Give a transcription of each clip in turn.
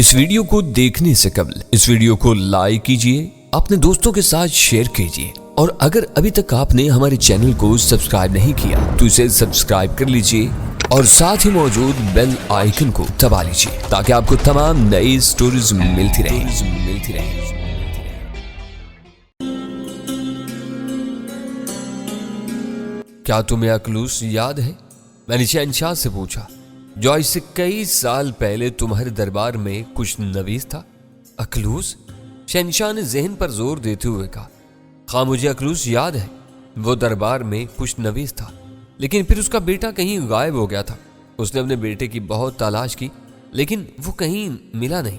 اس video کو دیکھنے سے قبل اس ویڈیو کو لائک کیجئے، اپنے دوستوں کے ساتھ شیئر کیجئے، اور اگر ابھی تک آپ نے ہمارے چینل کو سبسکرائب نہیں کیا تو اسے سبسکرائب کر لیجئے اور ساتھ ہی موجود بیل آئیکن کو دبا لیجئے تاکہ آپ کو تمام نئی سٹوریز ملتی رہیں۔ کیا تمہیں اکلوس یاد ہے؟ میں نے شہنشاہ سے پوچھا، جو آج سے کئی سال پہلے تمہارے دربار میں کچھ نویس تھا۔ اکلوس؟ شہنشاہ نے ذہن پر زور دیتے ہوئے کہا، ہاں مجھے اکلوس یاد ہے، وہ دربار میں کچھ نویس تھا، لیکن پھر اس کا بیٹا کہیں غائب ہو گیا تھا۔ اس نے اپنے بیٹے کی بہت تلاش کی لیکن وہ کہیں ملا نہیں،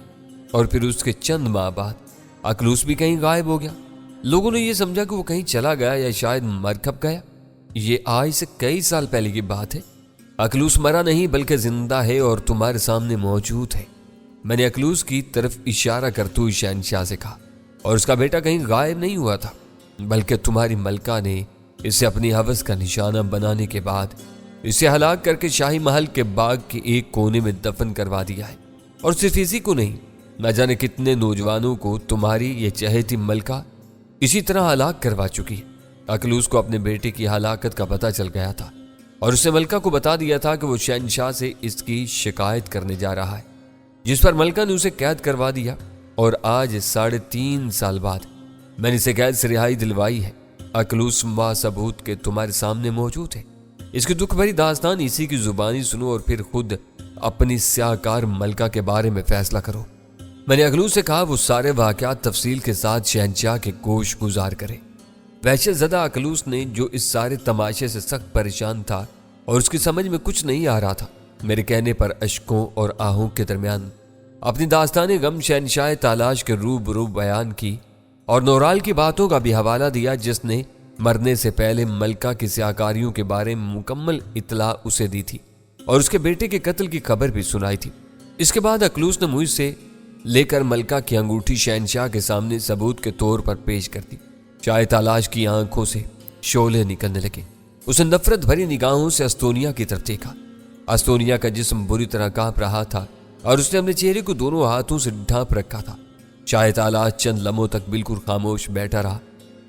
اور پھر اس کے چند ماہ بعد اکلوس بھی کہیں غائب ہو گیا۔ لوگوں نے یہ سمجھا کہ وہ کہیں چلا گیا یا شاید مر کھپ گیا۔ یہ آج سے کئی سال پہلے کی بات ہے۔ اکلوس مرا نہیں بلکہ زندہ ہے اور تمہارے سامنے موجود ہے۔ میں نے اکلوس کی طرف اشارہ کرتے ہوئے شہنشاہ سے کہا، اور اس کا بیٹا کہیں غائب نہیں ہوا تھا، بلکہ تمہاری ملکہ نے اسے اپنی ہوس کا نشانہ بنانے کے بعد اسے ہلاک کر کے شاہی محل کے باغ کے ایک کونے میں دفن کروا دیا ہے۔ اور صرف اسی کو نہیں، نہ جانے کتنے نوجوانوں کو تمہاری یہ چہیتی ملکہ اسی طرح ہلاک کروا چکی ہے۔ اکلوس کو اپنے بیٹے کی ہلاکت کا پتہ چل گیا تھا اور اسے ملکہ کو بتا دیا تھا کہ وہ شہنشاہ سے اس کی شکایت کرنے جا رہا ہے، جس پر ملکہ نے اسے قید کروا دیا، اور آج 3.5 سال بعد میں نے اسے قید سے رہائی دلوائی ہے۔ اکلوس با ثبوت کے تمہارے سامنے موجود ہے۔ اس کی دکھ بھری داستان اسی کی زبانی سنو اور پھر خود اپنی سیاہکار ملکہ کے بارے میں فیصلہ کرو۔ میں نے اکلوس سے کہا وہ سارے واقعات تفصیل کے ساتھ شہنشاہ کے گوش گزار کرے۔ وحشت زدہ اکلوس نے، جو اس سارے تماشے سے سخت پریشان تھا اور اس کی سمجھ میں کچھ نہیں آ رہا تھا، میرے کہنے پر اشکوں اور آہوں کے درمیان اپنی داستان غم شہنشاہ تالاش کے روبرو بیان کی اور نورال کی باتوں کا بھی حوالہ دیا، جس نے مرنے سے پہلے ملکہ کی سیاہکاریوں کے بارے میں مکمل اطلاع اسے دی تھی اور اس کے بیٹے کے قتل کی خبر بھی سنائی تھی۔ اس کے بعد اکلوس نے مجھ سے لے کر ملکہ کی انگوٹھی شہنشاہ کے سامنے ثبوت کے طور پر پیش کر دی۔ شاہ تالاش کی آنکھوں سے شعلے نکلنے لگے۔ اسے نفرت بھری نگاہوں سے استونیا کی طرف دیکھا۔ استونیا کا جسم بری طرح کانپ رہا تھا اور اس نے اپنے چہرے کو دونوں ہاتھوں سے ڈھانپ رکھا تھا۔ شاہ تالاش چند لمحوں تک بالکل خاموش بیٹھا رہا،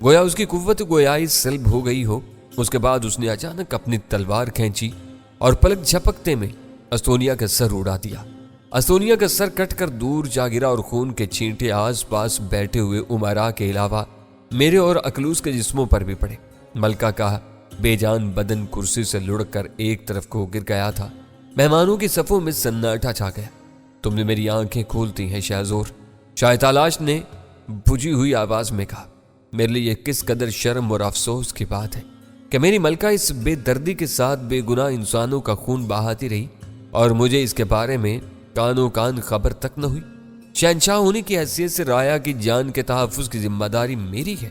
گویا اس کی قوت گویائی سلب ہو گئی ہو۔ اس کے بعد اس نے اچانک اپنی تلوار کھینچی اور پلک جھپکتے میں استونیا کا سر اڑا دیا۔ استونیا کا سر کٹ کر دور جا گرا اور خون کے چھینٹے آس پاس بیٹھے ہوئے امراء کے علاوہ میرے اور اکلوس کے جسموں پر بھی پڑے۔ ملکہ کا بے جان بدن کرسی سے لڑک کر ایک طرف کو گر گیا تھا۔ مہمانوں کی صفوں میں سناٹا چھا گیا۔ تم نے میری آنکھیں کھولتی ہیں شہزور، شاہ تالاش نے بجھی ہوئی آواز میں کہا۔ میرے لیے یہ کس قدر شرم اور افسوس کی بات ہے کہ میری ملکہ اس بے دردی کے ساتھ بے گناہ انسانوں کا خون بہاتی رہی اور مجھے اس کے بارے میں کانوں کان خبر تک نہ ہوئی۔ شہنشاہ ہونے کی حیثیت سے رایا کی جان کے تحفظ کی ذمہ داری میری ہے،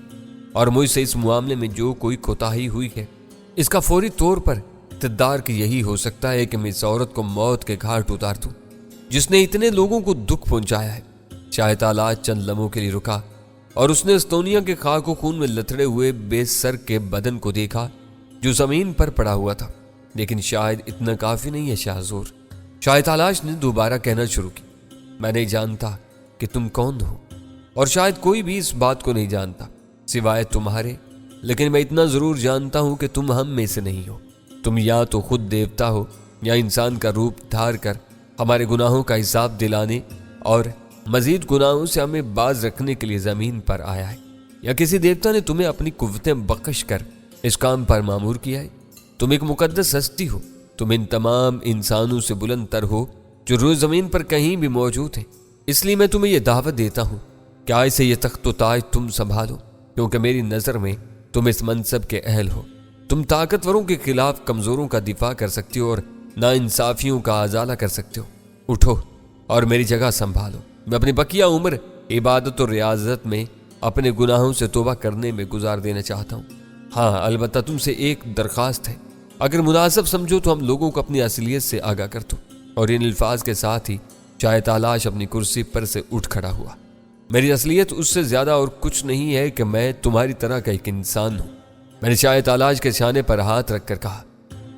اور مجھ سے اس معاملے میں جو کوئی کوتاہی ہوئی ہے اس کا فوری طور پر اقتدار کی یہی ہو سکتا ہے کہ میں اس عورت کو موت کے گھاٹ اتار دوں جس نے اتنے لوگوں کو دکھ پہنچایا ہے۔ شاہ تالاش چند لمحوں کے لیے رکا اور اس نے استونیا کے خاک و خون میں لتڑے ہوئے بے سر کے بدن کو دیکھا جو زمین پر پڑا ہوا تھا۔ لیکن شاید اتنا کافی نہیں ہے شہزور، شاہ تالاش نے دوبارہ کہنا شروع کی۔ میں نہیں جانتا کہ تم کون ہو، اور شاید کوئی بھی اس بات کو نہیں جانتا سوائے تمہارے، لیکن میں اتنا ضرور جانتا ہوں کہ تم ہم میں سے نہیں ہو۔ تم یا تو خود دیوتا ہو یا انسان کا روپ دھار کر ہمارے گناہوں کا حساب دلانے اور مزید گناہوں سے ہمیں باز رکھنے کے لیے زمین پر آیا ہے، یا کسی دیوتا نے تمہیں اپنی قوتیں بخش کر اس کام پر مامور کیا ہے۔ تم ایک مقدس ہستی ہو، تم ان تمام انسانوں سے بلند تر ہو جو روز زمین پر کہیں بھی موجود ہیں۔ اس لیے میں تمہیں یہ دعوت دیتا ہوں کہ آج سے یہ تخت و تاج تم سنبھالو، کیونکہ میری نظر میں تم اس منصب کے اہل ہو۔ تم طاقتوروں کے خلاف کمزوروں کا دفاع کر سکتے ہو اور ناانصافیوں کا ازالہ کر سکتے ہو۔ اٹھو اور میری جگہ سنبھالو۔ میں اپنی بقیہ عمر عبادت اور ریاضت میں اپنے گناہوں سے توبہ کرنے میں گزار دینا چاہتا ہوں۔ ہاں، البتہ تم سے ایک درخواست ہے، اگر مناسب سمجھو تو ہم لوگوں کو اپنی اصلیت سے آگاہ کر دو۔ اور ان الفاظ کے ساتھ ہی شاہ تالاش اپنی کرسی پر سے اٹھ کھڑا ہوا۔ میری اصلیت اس سے زیادہ اور کچھ نہیں ہے کہ میں تمہاری طرح کا ایک انسان ہوں۔ میں نے شاہ تالاش کے شانے پر ہاتھ رکھ کر کہا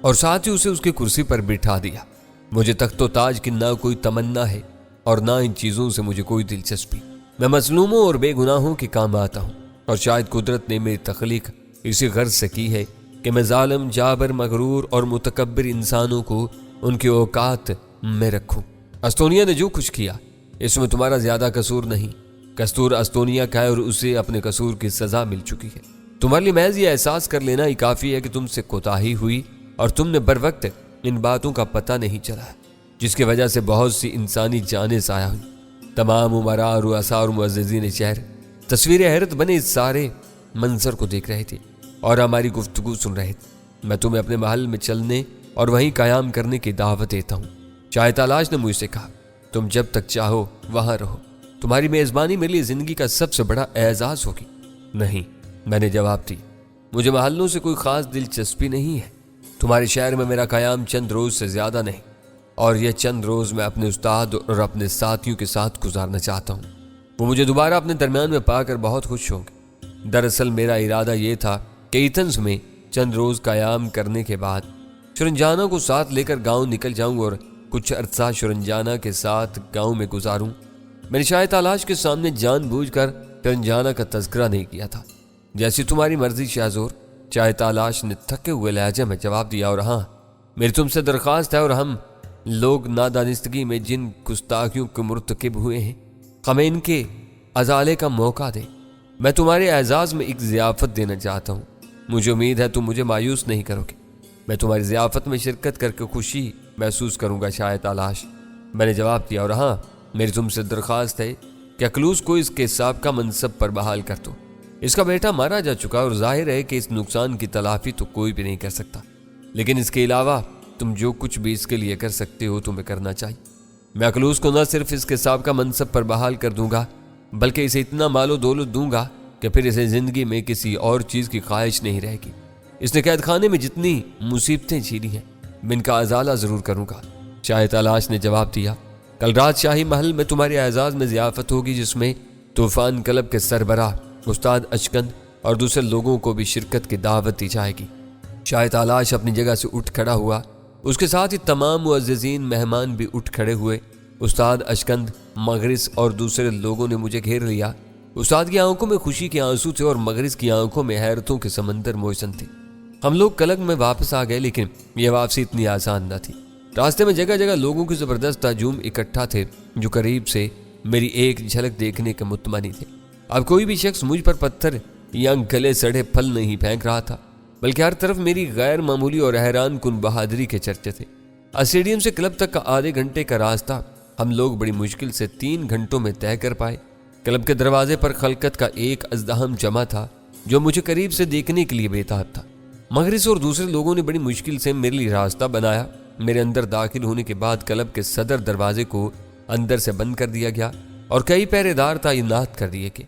اور ساتھ ہی اسے اس کی کرسی پر بٹھا دیا۔ مجھے تخت و تاج کی نہ کوئی تمنا ہے اور نہ ان چیزوں سے مجھے کوئی دلچسپی۔ میں مظلوموں اور بے گناہوں کے کام آتا ہوں، اور شاید قدرت نے میری تخلیق اسی غرض سے کی ہے کہ میں ظالم، جابر، مغرور اور متکبر انسانوں کو ان کے اوقات میں رکھوں۔ استونیا نے جو کچھ کیا اس میں تمہارا زیادہ قصور نہیں۔ قصور استونیا کا ہے اور اسے اپنے قصور کی سزا مل چکی ہے۔ تمہارے لیے محض یہ احساس کر لینا ہی کافی ہے کہ تم سے کوتاہی ہوئی اور تم نے بر وقت ان باتوں کا پتہ نہیں چلا، جس کی وجہ سے بہت سی انسانی جانیں ضائع ہوئی۔ تمام امراء، رؤساء اور معززین شہر تصویر حیرت بنے اس سارے منظر کو دیکھ رہے تھے اور ہماری گفتگو سن رہے تھے۔ میں تمہیں اپنے محل میں چلنے اور وہیں قیام کرنے کی دعوت دیتا ہوں۔ شاہ تالاش نے مجھ سے کہا، تم جب تک چاہو وہاں رہو، تمہاری میزبانی میرے لیے زندگی کا سب سے بڑا اعزاز ہوگی۔ نہیں، میں نے جواب دی، مجھے محلوں سے کوئی خاص دلچسپی نہیں ہے۔ تمہارے شہر میں میرا قیام چند روز سے زیادہ نہیں، اور یہ چند روز میں اپنے استاد اور اپنے ساتھیوں کے ساتھ گزارنا چاہتا ہوں۔ وہ مجھے دوبارہ اپنے درمیان میں پا کر بہت خوش ہوں گے۔ دراصل میرا ارادہ یہ تھا کہ ایتھنز میں چند روز قیام کرنے کے بعد شرنجانا کو ساتھ لے کر گاؤں نکل جاؤں اور کچھ عرصہ شرنجانا کے ساتھ گاؤں میں گزاروں۔ میں نے شاہ تالاش کے سامنے جان بوجھ کر شرنجانا کا تذکرہ نہیں کیا تھا۔ جیسی تمہاری مرضی شہزور، شاہ تالاش نے تھکے ہوئے لہجے میں جواب دیا، اور ہاں، میری تم سے درخواست ہے اور ہم لوگ نادانستگی میں جن گستاخیوں کے مرتکب ہوئے ہیں ہمیں ان کے ازالے کا موقع دے۔ میں تمہارے اعزاز میں ایک ضیافت دینا چاہتا ہوں، مجھے امید ہے تم مجھے مایوس نہیں کرو گے۔ میں تمہاری ضیافت میں شرکت کر کے خوشی محسوس کروں گا شاہ تالاش، میں نے جواب دیا، اور ہاں، میری تم سے درخواست ہے کہ اکلوس کو اس کے سابقہ منصب پر بحال کر دو۔ اس کا بیٹا مارا جا چکا اور ظاہر ہے کہ اس نقصان کی تلافی تو کوئی بھی نہیں کر سکتا، لیکن اس کے علاوہ تم جو کچھ بھی اس کے لیے کر سکتے ہو تمہیں کرنا چاہیے۔ میں اکلوس کو نہ صرف اس کے سابقہ منصب پر بحال کر دوں گا بلکہ اسے اتنا مال و دولت دوں گا کہ پھر اسے زندگی میں کسی اور چیز کی خواہش نہیں رہے گی۔ اس نے قید خانے میں جتنی مصیبتیں جھیلی ہیں میں ان کا ازالہ ضرور کروں گا۔ شاہ تالاش نے جواب دیا، کل رات شاہی محل میں تمہارے اعزاز میں ضیافت ہوگی جس میں طوفان کلب کے سربراہ استاد اشکند اور دوسرے لوگوں کو بھی شرکت کی دعوت دی جائے گی۔ شاہ تالاش اپنی جگہ سے اٹھ کھڑا ہوا، اس کے ساتھ ہی تمام معززین مہمان بھی اٹھ کھڑے ہوئے۔ استاد اشکند، مغرس اور دوسرے لوگوں نے مجھے گھیر لیا۔ استاد کی آنکھوں میں خوشی کے آنسو تھے اور مغرس کی آنکھوں میں حیرتوں کے سمندر موجود تھے۔ ہم لوگ کلگ میں واپس آ گئے، لیکن یہ واپسی اتنی آسان نہ تھی۔ راستے میں جگہ جگہ لوگوں کی زبردست ہجوم اکٹھا تھے جو قریب سے میری ایک جھلک دیکھنے کے متمنی تھے۔ اب کوئی بھی شخص مجھ پر پتھر یا گلے سڑے پھل نہیں پھینک رہا تھا، بلکہ ہر طرف میری غیر معمولی اور حیران کن بہادری کے چرچے تھے۔ اسٹیڈیم سے کلب تک کا آدھے گھنٹے کا راستہ ہم لوگ بڑی مشکل سے 3 گھنٹوں میں طے کر پائے۔ کلب کے دروازے پر خلقت کا ایک ازدحام جمع تھا جو مجھے قریب سے دیکھنے کے لیے بےتاب تھا۔ مغرس اور دوسرے لوگوں نے بڑی مشکل سے میرے لیے راستہ بنایا۔ میرے اندر داخل ہونے کے بعد کلب کے صدر دروازے کو اندر سے بند کر دیا گیا اور کئی پہرے دار تعینات کر دیے گئے۔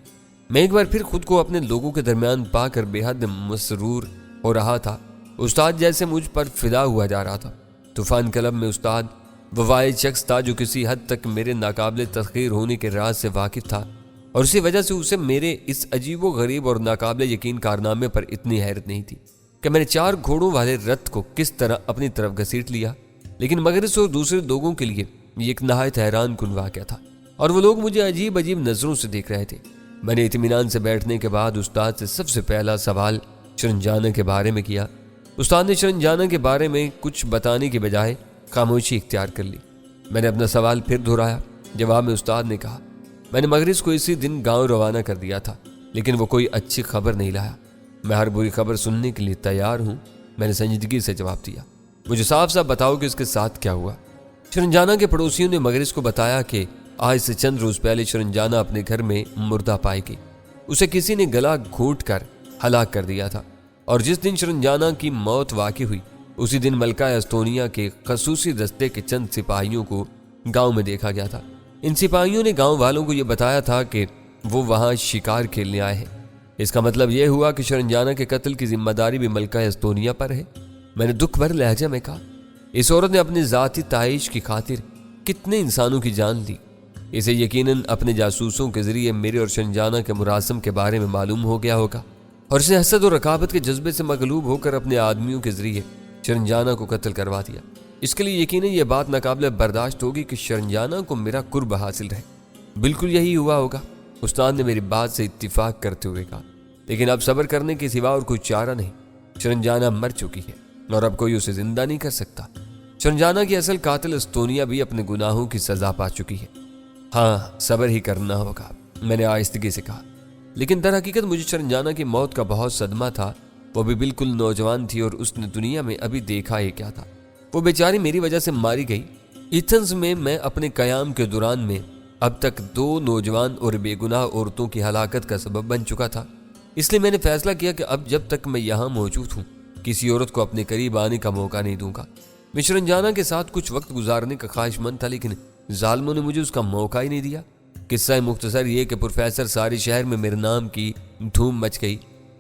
میں ایک بار پھر خود کو اپنے لوگوں کے درمیان پا کر بے حد مسرور ہو رہا تھا۔ استاد جیسے مجھ پر فدا ہوا جا رہا تھا۔ طوفان کلب میں استاد وہ واحد شخص تھا جو کسی حد تک میرے ناقابل تسخیر ہونے کے راز سے واقف تھا، اور اسی وجہ سے اسے میرے اس عجیب و غریب اور ناقابل یقین کارنامے پر اتنی حیرت نہیں تھی کہ میں نے 4 گھوڑوں والے رتھ کو کس طرح اپنی طرف گھسیٹ لیا۔ لیکن مغرس اور دوسرے لوگوں کے لیے یہ ایک نہایت حیران کن واقعہ تھا، اور وہ لوگ مجھے عجیب عجیب نظروں سے دیکھ رہے تھے۔ میں نے اطمینان سے بیٹھنے کے بعد استاد سے سب سے پہلا سوال شرنجانا کے بارے میں کیا۔ استاد نے شرنجانا کے بارے میں کچھ بتانے کے بجائے خاموشی اختیار کر لی۔ میں نے اپنا سوال پھر دہرایا۔ جواب میں استاد نے کہا، میں نے مغرس کو اسی دن گاؤں روانہ کر دیا تھا، لیکن وہ کوئی اچھی خبر نہیں لایا۔ میں ہر بری خبر سننے کے لیے تیار ہوں، میں نے سنجیدگی سے جواب دیا۔ مجھے صاف صاف بتاؤ کہ اس کے ساتھ کیا ہوا۔ شرنجانا کے پڑوسیوں نے مغرس کو بتایا کہ آج سے چند روز پہلے شرنجانا اپنے گھر میں مردہ پائی گئی۔ اسے کسی نے گلا گھونٹ کر ہلاک کر دیا تھا، اور جس دن شرنجانا کی موت واقع ہوئی اسی دن ملکہ استونیا کے خصوصی دستے کے چند سپاہیوں کو گاؤں میں دیکھا گیا تھا۔ ان سپاہیوں نے گاؤں والوں کو یہ بتایا تھا کہ وہ وہاں شکار کھیلنے آئے ہیں۔ اس کا مطلب یہ ہوا کہ شرنجانا کے قتل کی ذمہ داری بھی ملکہ استونیا پر ہے۔ میں نے دکھ بھر لہجے میں کہا، اس عورت نے اپنی ذاتی تعیش کی خاطر کتنے انسانوں کی جان لی۔ اسے یقیناً اپنے جاسوسوں کے ذریعے میرے اور شرنجانا کے مراسم کے بارے میں معلوم ہو گیا ہوگا، اور اسے حسد اور رقابت کے جذبے سے مغلوب ہو کر اپنے آدمیوں کے ذریعے شرنجانا کو قتل کروا دیا۔ اس کے لیے یقیناً یہ بات ناقابل برداشت ہوگی کہ شرنجانہ کو میرا قرب حاصل رہے۔ بالکل یہی ہوا ہوگا، استاد نے میری بات سے اتفاق کرتے ہوئے کہا، لیکن اب صبر کرنے کے سوا اور کوئی چارہ نہیں۔ شرنجانہ مر چکی ہے اور اب کوئی اسے زندہ نہیں کر سکتا۔ شرنجانہ کی اصل قاتل استونیا بھی اپنے گناہوں کی سزا پا چکی ہے۔ ہاں، صبر ہی کرنا ہوگا، میں نے آہستگی سے کہا۔ لیکن در حقیقت مجھے شرنجانہ کی موت کا بہت صدمہ تھا۔ وہ بھی بالکل نوجوان تھی اور اس نے دنیا میں ابھی دیکھا ہی کیا تھا۔ وہ بیچاری میری وجہ سے ماری گئی۔ ایتھنز میں اپنے قیام کے دوران میں اب تک 2 نوجوان اور بے گناہ عورتوں کی ہلاکت کا سبب بن چکا تھا۔ اس لیے میں نے فیصلہ کیا کہ اب جب تک میں یہاں موجود ہوں کسی عورت کو اپنے قریب آنے کا موقع نہیں دوں گا۔ میں شرنجانہ کے ساتھ کچھ وقت گزارنے کا خواہش مند تھا، لیکن ظالموں نے مجھے اس کا موقع ہی نہیں دیا۔ قصہ مختصر یہ کہ پروفیسر سارے شہر میں میرے نام کی دھوم مچ گئی۔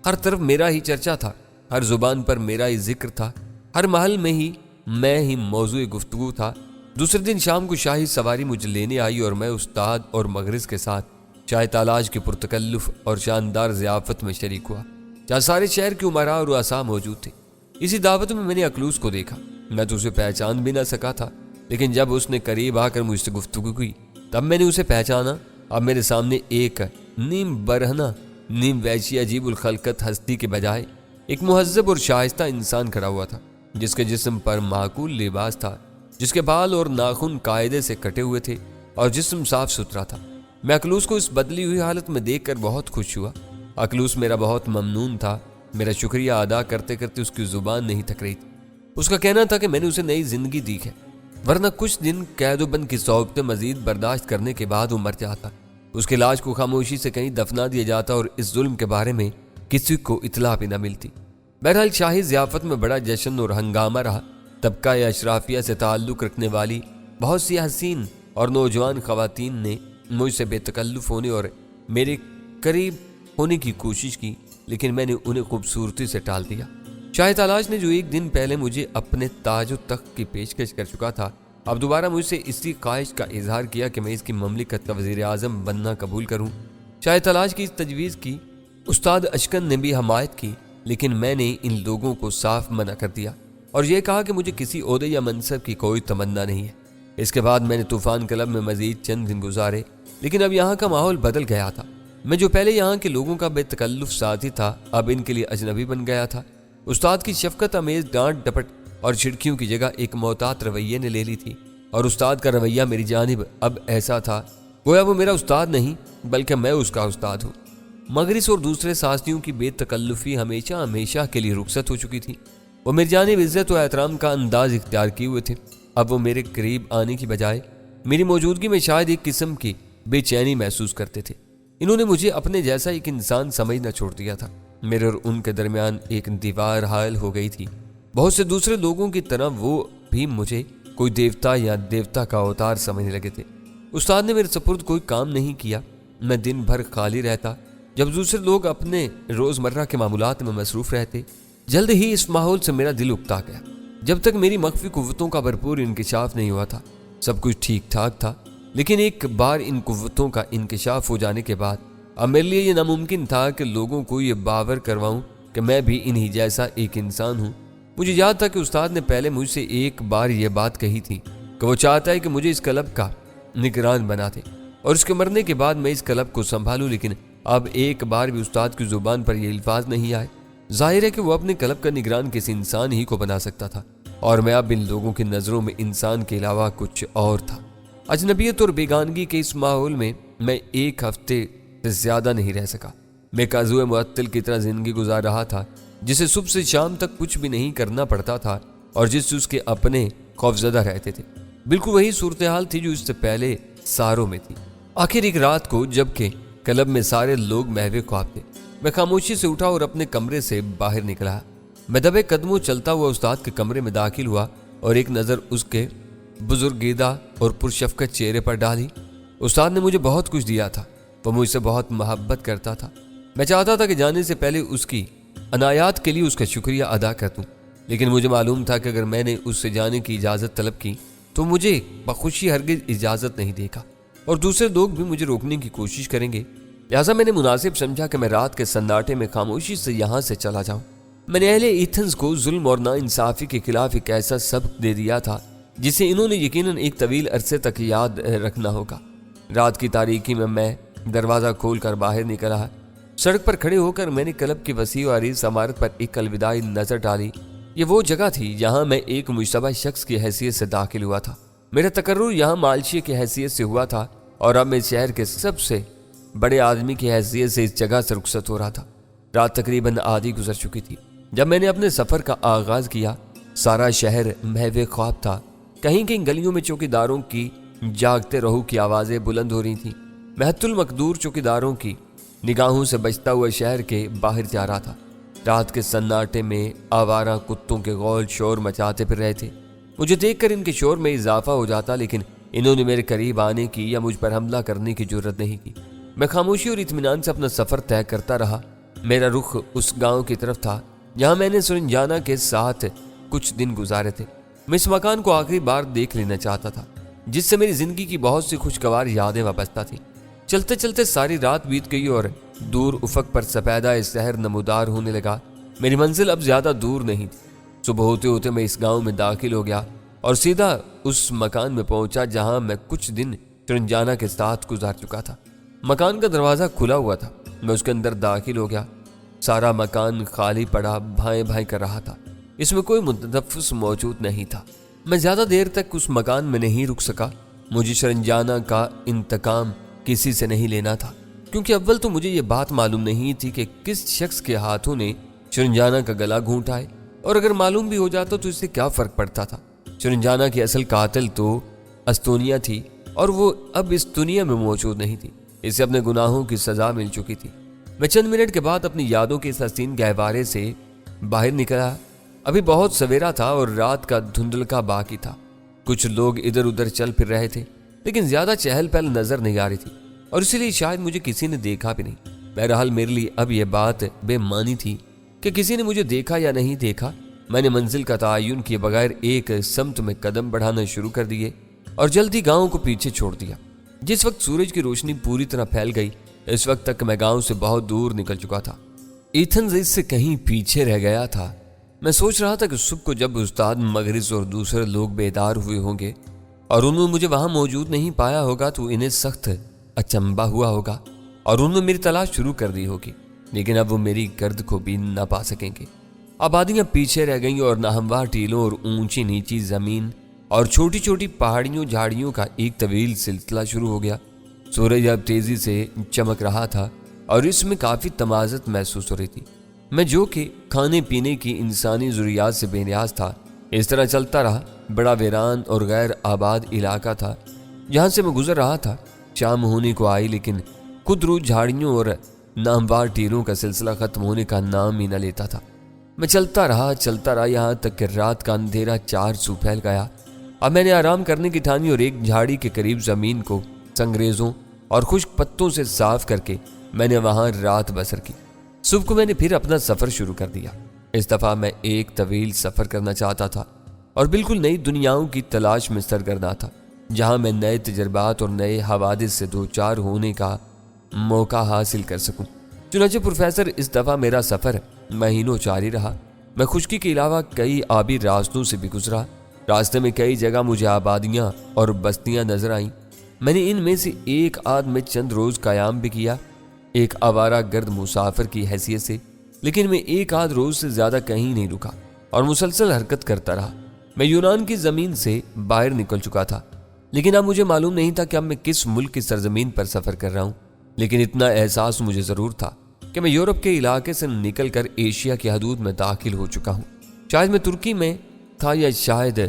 ہر طرف میرا ہی چرچا تھا، ہر زبان پر میرا ہی ذکر تھا، ہر محل میں ہی میں ہی موضوع گفتگو تھا۔ دوسرے دن شام کو شاہی سواری مجھے لینے آئی اور میں استاد اور مغرض کے ساتھ چائے تالاش کی پرتکلف اور شاندار ضیافت میں شریک ہوا، جہاں سارے شہر کی عمراء اور رؤساء موجود تھے۔ اسی دعوت میں نے اکلوس کو دیکھا۔ میں تو اسے پہچان بھی نہ سکا تھا، لیکن جب اس نے قریب آ کر مجھ سے گفتگو کی تب میں نے اسے پہچانا۔ اب میرے سامنے ایک نیم برہنہ نیم ویشی عجیب الخلقت ہستی کے بجائے ایک مہذب اور شائستہ انسان کھڑا ہوا تھا، جس کے جسم پر معقول لباس تھا، جس کے بال اور ناخن قاعدے سے کٹے ہوئے تھے اور جسم صاف ستھرا تھا۔ میں اکلوس کو اس بدلی ہوئی حالت میں دیکھ کر بہت خوش ہوا۔ اکلوس میرا بہت ممنون تھا۔ میرا شکریہ ادا کرتے کرتے اس کی زبان نہیں تھک رہی تھی۔ اس کا کہنا تھا کہ میں نے اسے نئی زندگی دی ہے، ورنہ کچھ دن قید و بند کی صحبتیں مزید برداشت کرنے کے بعد وہ مر جاتا۔ اس کے لاش کو خاموشی سے کہیں دفنا دیا جاتا اور اس ظلم کے بارے میں کسی کو اطلاع بھی نہ ملتی۔ بہرحال شاہی ضیافت میں بڑا جشن اور ہنگامہ رہا۔ طبقہ اشرافیہ سے تعلق رکھنے والی بہت سی حسین اور نوجوان خواتین نے مجھ سے بے تکلف ہونے اور میرے قریب ہونے کی کوشش کی، لیکن میں نے انہیں خوبصورتی سے ٹال دیا۔ شاہ تالاش نے جو ایک دن پہلے مجھے اپنے تاج و تخت کی پیشکش کر چکا تھا، اب دوبارہ مجھ سے اسی خواہش کا اظہار کیا کہ میں اس کی مملکت کا وزیر اعظم بننا قبول کروں۔ شاہ تالاش کی اس تجویز کی استاد اشکن نے بھی حمایت کی، لیکن میں نے ان لوگوں کو صاف منع کر دیا اور یہ کہا کہ مجھے کسی عہدے یا منصب کی کوئی تمنا نہیں ہے۔ اس کے بعد میں نے طوفان کلب میں مزید چند دن گزارے، لیکن اب یہاں کا ماحول بدل گیا تھا۔ میں جو پہلے یہاں کے لوگوں کا بے تکلف ساتھی تھا، اب ان کے لیے اجنبی بن گیا تھا۔ استاد کی شفقت امیز ڈانٹ ڈپٹ اور چھڑکیوں کی جگہ ایک محتاط رویے نے لے لی تھی، اور استاد کا رویہ میری جانب اب ایسا تھا گویا وہ میرا استاد نہیں بلکہ میں اس کا استاد ہوں۔ مغرض اور دوسرے ساتھیوں کی بے تکلفی ہمیشہ کے لیے رخصت ہو چکی تھی۔ وہ میری جانب عزت و احترام کا انداز اختیار کیے ہوئے تھے۔ اب وہ میرے قریب آنے کی بجائے میری موجودگی میں شاید ایک قسم کی بے چینی محسوس کرتے تھے۔ انہوں نے مجھے اپنے جیسا ایک انسان سمجھنا چھوڑ دیا تھا۔ میرے اور ان کے درمیان ایک دیوار حائل ہو گئی تھی۔ بہت سے دوسرے لوگوں کی طرح وہ بھی مجھے کوئی دیوتا یا دیوتا کا اوتار سمجھنے لگے تھے۔ استاد نے میرے سپرد کوئی کام نہیں کیا۔ میں دن بھر خالی رہتا، جب دوسرے لوگ اپنے روزمرہ کے معمولات میں مصروف رہتے۔ جلد ہی اس ماحول سے میرا دل اکتا گیا۔ جب تک میری مخفی قوتوں کا بھرپور انکشاف نہیں ہوا تھا، سب کچھ ٹھیک ٹھاک تھا، لیکن ایک بار ان قوتوں کا انکشاف ہو جانے کے بعد اب میرے لیے یہ ناممکن تھا کہ لوگوں کو یہ باور کرواؤں کہ میں بھی انہی جیسا ایک انسان ہوں۔ مجھے یاد تھا کہ استاد نے پہلے مجھ سے ایک بار یہ بات کہی تھی کہ وہ چاہتا ہے کہ مجھے اس کلب کا نگران بنا دے اور اس کے مرنے کے بعد میں اس کلب کو سنبھالوں، لیکن اب ایک بار بھی استاد کی زبان پر یہ الفاظ نہیں آئے۔ ظاہر ہے کہ وہ اپنے کلب کا نگران کسی انسان ہی کو بنا سکتا تھا، اور میں اب ان لوگوں کی نظروں میں انسان کے علاوہ کچھ اور تھا۔ اجنبیت اور بیگانگی کے اس ماحول میں میں ایک ہفتے سے زیادہ نہیں رہ سکا۔ میں کاذو معطل کی طرح زندگی گزار رہا تھا، جسے صبح سے شام تک کچھ بھی نہیں کرنا پڑتا تھا اور جس سے اس کے اپنے خوفزدہ رہتے تھے۔ بالکل وہی صورتحال تھی جو اس سے پہلے ساروں میں تھی۔ آخر ایک رات کو جب کہ کلب میں سارے لوگ محو خواب تھے، میں خاموشی سے اٹھا اور اپنے کمرے سے باہر نکلا۔ میں دبے قدموں چلتا ہوا استاد کے کمرے میں داخل ہوا اور ایک نظر اس کے بزرگیدہ اور پرشفقت چہرے پر ڈالی۔ استاد نے مجھے بہت کچھ دیا تھا، وہ مجھ سے بہت محبت کرتا تھا۔ میں چاہتا تھا کہ جانے سے پہلے اس کی عنایات کے لیے اس کا شکریہ ادا کر دوں، لیکن مجھے معلوم تھا کہ اگر میں نے اس سے جانے کی اجازت طلب کی تو مجھے بخوشی ہرگز اجازت نہیں دے گا اور دوسرے لوگ بھی مجھے روکنے کی کوشش کریں گے۔ لہٰذا میں نے مناسب سمجھا کہ میں رات کے سناٹے میں خاموشی سے یہاں سے چلا جاؤں۔ میں نے اہل ایتھنز کو ظلم اور ناانصافی کے خلاف ایک ایسا سبق دے دیا تھا جسے انہوں نے یقیناً ایک طویل عرصے تک یاد رکھنا ہوگا۔ رات کی تاریکی میں دروازہ کھول کر باہر نکلا۔ سڑک پر کھڑے ہو کر میں نے کلب کی وسیع و عریض عمارت پر ایک الوداعی نظر ڈالی۔ یہ وہ جگہ تھی جہاں میں ایک مشتبہ شخص کی حیثیت سے داخل ہوا تھا۔ میرا تقرر یہاں مالشی کی حیثیت سے ہوا تھا اور اب میں شہر کے سب سے بڑے آدمی کی حیثیت سے اس جگہ سے رخصت ہو رہا تھا۔ رات تقریباً آدھی گزر چکی تھی جب میں نے اپنے سفر کا آغاز کیا۔ سارا شہر محو خواب تھا۔ کہیں کہیں گلیوں میں چوکیداروں کی جاگتے رہو کی آوازیں بلند ہو رہی تھیں۔ میں حت المقدور چوکیداروں کی نگاہوں سے بچتا ہوا شہر کے باہر جا رہا تھا۔ رات کے سناٹے میں آوارہ کتوں کے غول شور مچاتے پھر رہے تھے۔ مجھے دیکھ کر ان کے شور میں اضافہ ہو جاتا، لیکن انہوں نے میرے قریب آنے کی یا مجھ پر حملہ کرنے کی جرت نہیں کی۔ میں خاموشی اور اطمینان سے اپنا سفر طے کرتا رہا۔ میرا رخ اس گاؤں کی طرف تھا جہاں میں نے سرنجانا کے ساتھ کچھ دن گزارے تھے۔ میں اس مکان کو آخری بار دیکھ لینا چاہتا تھا جس سے میری زندگی کی بہت سی خوشگوار یادیں وابستہ تھیں۔ چلتے چلتے ساری رات بیت گئی اور دور افق پر سفیدہ شہر نمودار ہونے لگا۔ میری منزل اب زیادہ دور نہیں تھی۔ صبح ہوتے ہوتے میں اس گاؤں میں داخل ہو گیا اور سیدھا اس مکان میں پہنچا جہاں میں کچھ دن سرنجانا کے ساتھ گزار چکا تھا۔ مکان کا دروازہ کھلا ہوا تھا۔ میں اس کے اندر داخل ہو گیا۔ سارا مکان خالی پڑا بھائیں بھائیں کر رہا تھا۔ اس میں کوئی متنفس موجود نہیں تھا۔ میں زیادہ دیر تک اس مکان میں نہیں رک سکا۔ مجھے سرنجانا کا انتقام کسی سے نہیں لینا تھا، کیونکہ اول تو مجھے یہ بات معلوم نہیں تھی کہ کس شخص کے ہاتھوں نے سرنجانا کا گلا گھونٹا ہے، اور اگر معلوم بھی ہو جاتا تو اس سے کیا فرق پڑتا تھا۔ سرنجانا کی اصل قاتل تو استونیا تھی اور وہ اب اس دنیا میں موجود نہیں تھی۔ اسے اپنے گناہوں کی سزا مل چکی تھی۔ میں چند منٹ کے بعد اپنی یادوں کے اس حسین گہوارے سے باہر نکلا۔ ابھی بہت سویرا تھا اور رات کا دھندلکا باقی تھا۔ کچھ لوگ ادھر ادھر چل پھر رہے تھے، لیکن زیادہ چہل پہل نظر نہیں آ رہی تھی، اور اسی لیے شاید مجھے کسی نے دیکھا بھی نہیں۔ بہرحال میرے لیے اب یہ بات بے معنی تھی کہ کسی نے مجھے دیکھا یا نہیں دیکھا۔ میں نے منزل کا تعین کیے بغیر ایک سمت میں قدم بڑھانا شروع کر دیے اور جلدی گاؤں کو پیچھے چھوڑ دیا۔ جس وقت سورج کی روشنی پوری طرح پھیل گئی، اس وقت تک میں گاؤں سے بہت دور نکل چکا تھا۔ ایتھنز اس سے کہیں پیچھے رہ گیا تھا۔ میں سوچ رہا تھا کہ صبح کو جب استاد مغرض اور دوسرے لوگ بیدار ہوئے ہوں گے اور انہوں نے مجھے وہاں موجود نہیں پایا ہوگا تو انہیں سخت اچنبھا ہوا ہوگا اور انہوں نے میری تلاش شروع کر دی ہوگی، لیکن اب وہ میری گرد کو بھی نہ پا سکیں گے۔ آبادیاں پیچھے رہ گئیں اور ناہموار ٹیلوں اور اونچی نیچی زمین اور چھوٹی چھوٹی پہاڑیوں جھاڑیوں کا ایک طویل سلسلہ شروع ہو گیا۔ سورج اب تیزی سے چمک رہا تھا اور اس میں کافی تمازت محسوس ہو رہی تھی۔ میں جو کہ کھانے پینے کی انسانی ضروریات سے بے نیاز تھا، اس طرح چلتا رہا۔ بڑا ویران اور غیر آباد علاقہ تھا جہاں سے میں گزر رہا تھا۔ شام ہونے کو آئی، لیکن خودرو جھاڑیوں اور ناہموار ٹیلوں کا سلسلہ ختم ہونے کا نام ہی نہ لیتا تھا۔ میں چلتا رہا یہاں تک کہ رات کا اندھیرا چار سو پھیل گیا۔ اب میں نے آرام کرنے کی ٹھانی اور ایک جھاڑی کے قریب زمین کو سنگریزوں اور خشک پتوں سے صاف کر کے میں نے وہاں رات بسر کی۔ صبح کو میں نے پھر اپنا سفر شروع کر دیا۔ اس دفعہ میں ایک طویل سفر کرنا چاہتا تھا اور بالکل نئی دنیاؤں کی تلاش میں سرگرداں تھا، جہاں میں نئے تجربات اور نئے حوادث سے دوچار ہونے کا موقع حاصل کر سکوں۔ چنانچہ پروفیسر اس دفعہ میرا سفر مہینوں جاری رہا۔ میں خشکی کے علاوہ کئی آبی راستوں سے بھی گزرا۔ راستے میں کئی جگہ مجھے آبادیاں اور بستیاں نظر آئیں۔ میں نے ان میں سے ایک آدھ میں چند روز قیام بھی کیا، ایک آوارہ گرد مسافر کی حیثیت سے، لیکن میں ایک آدھ روز سے زیادہ کہیں نہیں رکا اور مسلسل حرکت کرتا رہا۔ میں یونان کی زمین سے باہر نکل چکا تھا، لیکن اب مجھے معلوم نہیں تھا کہ اب میں کس ملک کی سرزمین پر سفر کر رہا ہوں، لیکن اتنا احساس مجھے ضرور تھا کہ میں یورپ کے علاقے سے نکل کر ایشیا کی حدود میں داخل ہو چکا ہوں۔ شاید میں ترکی میں تھا یا شاید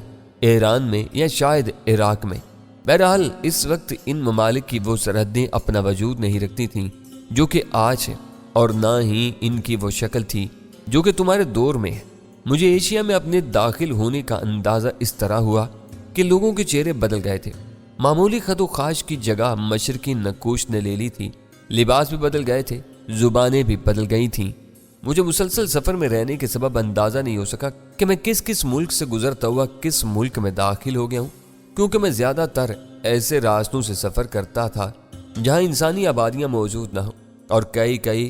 ایران میں یا شاید عراق میں۔ بہرحال اس وقت ان ممالک کی وہ سرحدیں اپنا وجود نہیں رکھتی تھیں جو کہ آج ہے، اور نہ ہی ان کی وہ شکل تھی جو کہ تمہارے دور میں ہے۔ مجھے ایشیا میں اپنے داخل ہونے کا اندازہ اس طرح ہوا کہ لوگوں کے چہرے بدل گئے تھے۔ معمولی خد و خاش کی جگہ مشرقی نقوش نے لے لی تھی، لباس بھی بدل گئے تھے، زبانیں بھی بدل گئی تھیں۔ مجھے مسلسل سفر میں رہنے کے سبب اندازہ نہیں ہو سکا کہ میں کس ملک سے گزرتا ہوا کس ملک میں داخل ہو گیا ہوں، کیونکہ میں زیادہ تر ایسے راستوں سے سفر کرتا تھا جہاں انسانی آبادیاں موجود نہ ہوں، اور کئی